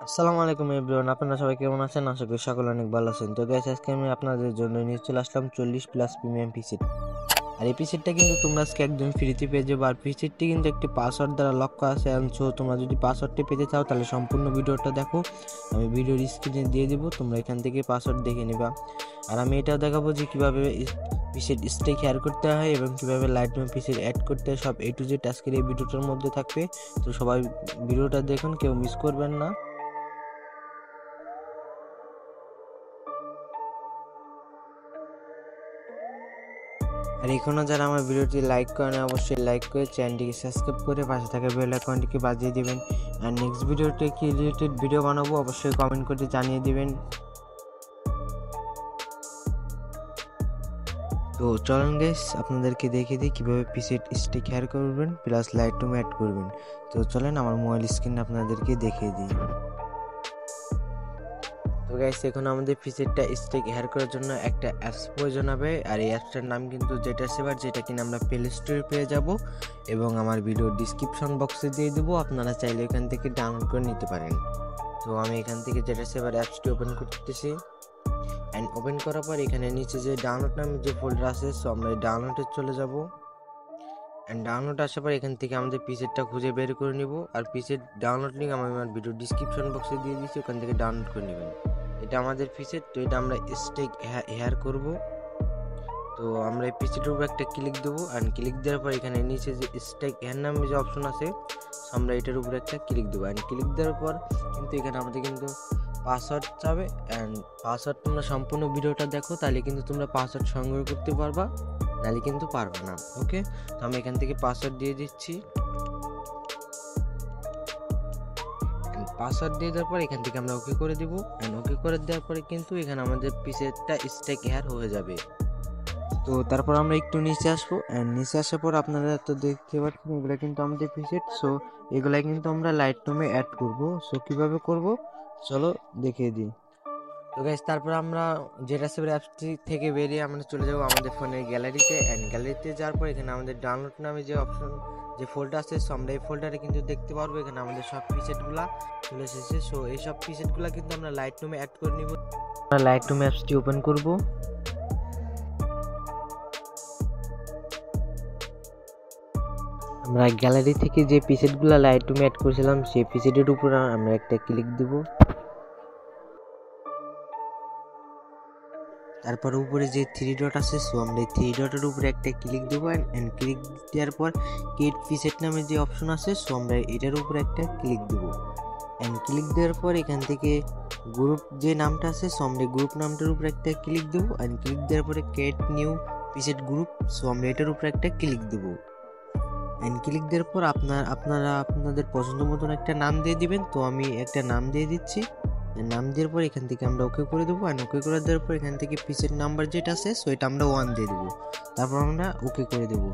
আসসালামু আলাইকুম এভরিওয়ান, আপনারা সবাই কেমন আছেন? আশা করি সকলে অনেক ভালো আছেন। তো গাইস, আজকে আমি আপনাদের জন্য নিয়ে চলে আসলাম 40+ প্রিমিয়াম পিসেট। আর এই পিসেটটা কিন্তু তোমরা আজকে একদম ফ্রিতে পেয়ে যাবে। আর পিসেটটি কিন্তু একটি পাসওয়ার্ড দ্বারা লক করা আছে। সো তোমরা যদি পাসওয়ার্ডটি পেতে চাও তাহলে সম্পূর্ণ ভিডিওটা দেখো, আমি ভিডিওর স্ক্রিনে দিয়ে দিব, তোমরা এখান থেকে পাসওয়ার্ড দেখে নিবা। আর আমি এটাও দেখাবো যে কীভাবে পিসেট স্টেক হেয়ার করতে হয় এবং কীভাবে লাইটরুমে পিসেট অ্যাড করতে হয়, সব A to Z আজকের এই ভিডিওটার মধ্যে থাকবে। তো সবাই ভিডিওটা দেখুন, কেউ মিস করবেন না। আর এখনও যারা আমার ভিডিওটি লাইক করেন, অবশ্যই লাইক করে চ্যানেলটিকে সাবস্ক্রাইব করে পাশে থাকা বেল আইকনটিকে বাজিয়ে দিবেন। আর নেক্সট ভিডিওতে কি রিলেটেড ভিডিও বানাবো অবশ্যই কমেন্ট করে জানিয়ে দিবেন। তো চলুন গাইস, আপনাদেরকে দেখিয়ে দিই কীভাবে পিসেট স্টিক হেয়ার করবেন প্লাস লাইটরুম অ্যাড করবেন। তো চলেন আমার মোবাইল স্ক্রিনে আপনাদেরকে দেখিয়ে দিই। তো গাইস, এখন আমাদের পিসেটটা স্টেক হেয়ার করার জন্য একটা অ্যাপস প্রয়োজন হবে। আর এই অ্যাপসটার নাম কিন্তু জেটা সেভার, যেটা কিনা আমরা প্লে স্টোরে পেয়ে যাব এবং আমার ভিডিও ডিসক্রিপশন বক্সে দিয়ে দেবো, আপনারা চাইলে এখান থেকে ডাউনলোড করে নিতে পারেন। তো আমি এখান থেকে জেটা সেভার অ্যাপসটি ওপেন করতেছি। অ্যান্ড ওপেন করার পর এখানে নিচে যে ডাউনলোড নামে যে ফোল্ডার আছে, সো আমরা এই ডাউনলোডে চলে যাব। অ্যান্ড ডাউনলোড আসার পর এখান থেকে আমাদের পিসেটটা খুঁজে বের করে নিব। আর পিসেট ডাউনলোড লিঙ্ক আমি আমার ভিডিও ডিসক্রিপশন বক্সে দিয়ে দিচ্ছি, ওখান থেকে ডাউনলোড করে নেবেন। এটা আমাদের পিসেট, তো এটা আমরা স্টেক হেয়ার করব। তো আমরা এই পিসেটের উপর একটা ক্লিক দেবো। অ্যান্ড ক্লিক দেওয়ার পর এখানে নিচে যে স্টেক হেয়ার নামে যে অপশন আছে, আমরা এটার উপরে একটা ক্লিক দেবো। অ্যান্ড ক্লিক দেওয়ার পর কিন্তু এখানে আমাদের কিন্তু পাসওয়ার্ড চাবে। অ্যান্ড পাসওয়ার্ড তোমরা সম্পূর্ণ ভিডিওটা দেখো, তাহলে কিন্তু তোমরা পাসওয়ার্ড সংগ্রহ করতে পারবা, নাহলে কিন্তু পারবে না। ওকে, তো আমি এখান থেকে পাসওয়ার্ড দিয়ে দিচ্ছি। পাসওয়ার্ড দিয়ে দেওয়ার পর এখান থেকে আমরা ওকে করে দিব। অ্যান্ড ওকে করে দেওয়ার পরে কিন্তু এখানে আমাদের পিসেটটা স্টেক হেয়ার হয়ে যাবে। তো তারপর আমরা একটু নিচে আসবো। অ্যান্ড নিচে আসার পর আপনারা তো দেখতে পাচ্ছেন এগুলো কিন্তু আমাদের পিসেট। সো এগুলা কিন্তু আমরা লাইটরুমে অ্যাড করব। সো কিভাবে করব চলো দেখিয়ে দিই। তো গাইস, তারপর আমরা জেটা সেভার অ্যাপসটি থেকে বেরিয়ে আমরা চলে যাব আমাদের ফোনের গ্যালারিতে। অ্যান্ড গ্যালারিতে যাওয়ার পর এখানে আমাদের ডাউনলোড নামে যে অপশন যে ফোল্ডার আছে, সো আমরা এই ফোল্ডারে কিন্তু দেখতে পারবো এখানে আমাদের সব পিসেটগুলা চলে এসেছে। সো এই সব পিসেটগুলা কিন্তু আমরা লাইটরুমে অ্যাড করে নিব। আমরা লাইটরুম অ্যাপসটি ওপেন করব। আমরা গ্যালারি থেকে যে পিসেটগুলো লাইটরুমে অ্যাড করেছিলাম সেই পিসেটের উপর আমরা একটা ক্লিক দেব। তারপর উপরে যে 3 ডট আছে, সো আমরা এই 3 ডটের উপরে একটা ক্লিক দেবো। অ্যান্ড ক্লিক দেওয়ার পর ক্রিয়েট পিসেট নামে যে অপশন আছে, সো আমরা এটার উপরে একটা ক্লিক দেবো। অ্যান্ড ক্লিক দেওয়ার পর এখান থেকে গ্রুপ যে নামটা আছে, সো আমরা গ্রুপ নামটার উপরে একটা ক্লিক দেবো। অ্যান্ড ক্লিক দেওয়ার পরে create new preset group, so আমরা এটার উপরে একটা ক্লিক দেবো। অ্যান্ড ক্লিক দেওয়ার পর আপনারা আপনাদের পছন্দ মতন একটা নাম দিয়ে দিবেন। তো আমি একটা নাম দিয়ে দিচ্ছি। নাম দেওয়ার পর এখান থেকে আমরা ওকে করে দেবো। অ্যান্ড ওকে করে দেওয়ার পর এখান থেকে পিসের নাম্বার যেটা আছে, সো এটা আমরা 1 দিয়ে দেবো। তারপর আমরা ওকে করে দেবো।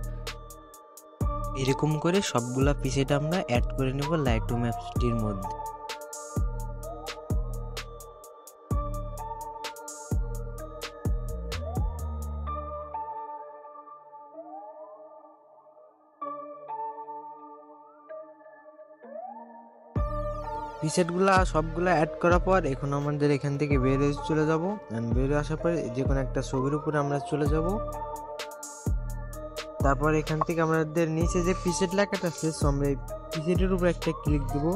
এরকম করে সবগুলা পিসেট আমরা অ্যাড করে নেব লাইটরুম অ্যাপসটির মধ্যে। পিসেটগুলা সবগুলা অ্যাড করার পর এখন আমাদের এখান থেকে বেরিয়ে চলে যাব। অ্যান্ড বেরিয়ে আসার পরে যে কোনো একটা ছবির উপরে আমরা চলে যাব। তারপর এখান থেকে আমাদের নিচে যে পিসেট লেখাটা আছে, সো আমরা এই পিসেটের উপর একটা ক্লিক দেবো।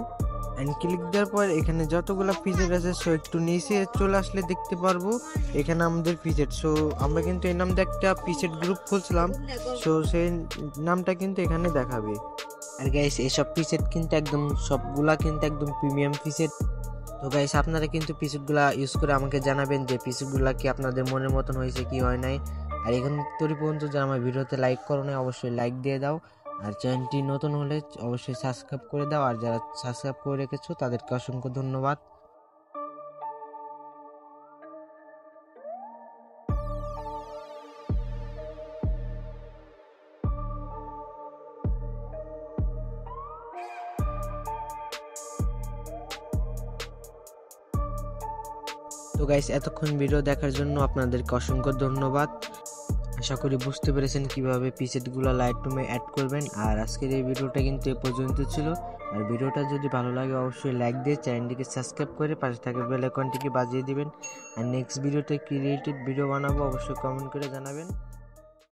অ্যান্ড ক্লিক দেওয়ার পর এখানে যতগুলো পিসেট আছে, সো একটু নিচে চলে আসলে দেখতে পারবো এখানে আমাদের পিসেট। সো আমরা কিন্তু এই নাম দিয়ে একটা পিসেট গ্রুপ খুলছিলাম, সো সেই নামটা কিন্তু এখানে দেখাবে। আর গাইস, এইসব পিসেট কিন্তু একদম সবগুলা কিন্তু একদম প্রিমিয়াম পিসেট। তো গাইস, আপনারা কিন্তু পিসেটগুলা ইউজ করে আমাকে জানাবেন যে পিসেটগুলা কি আপনাদের মনের মতন হয়েছে কি হয় নাই। আর এখন তরি পর্যন্ত যারা আমার ভিডিওতে লাইক করো না, অবশ্যই লাইক দিয়ে দাও। আর চ্যানেলটি নতুন হলে অবশ্যই সাবস্ক্রাইব করে দাও। আর যারা সাবস্ক্রাইব করে রেখেছো তাদেরকে অসংখ্য ধন্যবাদ। তো গাইস, এতক্ষণ ভিডিও দেখার জন্য আপনাদেরকে অসংখ্য ধন্যবাদ। আশা করি বুঝতে পেরেছেন কিভাবে প্রিসেটগুলো লাইটরুমে অ্যাড করবেন। আর আজকের এই ভিডিওটা কিন্তু এ পর্যন্ত ছিল। আর ভিডিওটা যদি ভালো লাগে অবশ্যই লাইক দিয়ে চ্যানেলটিকে সাবস্ক্রাইব করে পাশে থাকা বেল আইকনটিকে বাজিয়ে দিবেন। আর নেক্সট ভিডিওতে কি রিলেটেড ভিডিও বানাবো অবশ্যই কমেন্ট করে জানাবেন।